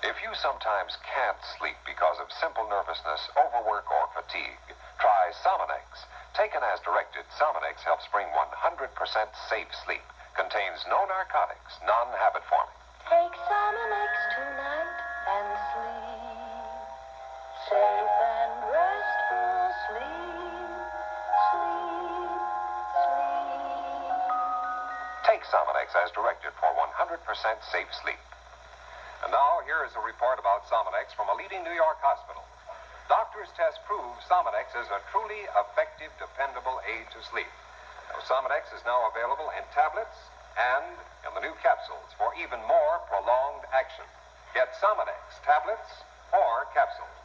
If you sometimes can't sleep because of simple nervousness, overwork, or fatigue, try Sominex. Taken as directed, Sominex helps bring 100% safe sleep. Contains no narcotics, non-habit forming. Take Sominex tonight and sleep. Safe and restful sleep. Sleep, sleep. Take Sominex as directed for 100% safe sleep. And now, here is a report about Sominex from a leading New York hospital. Doctors' tests prove Sominex is a truly effective, dependable aid to sleep. Now, Sominex is now available in tablets and in the new capsules for even more prolonged action. Get Sominex, tablets or capsules.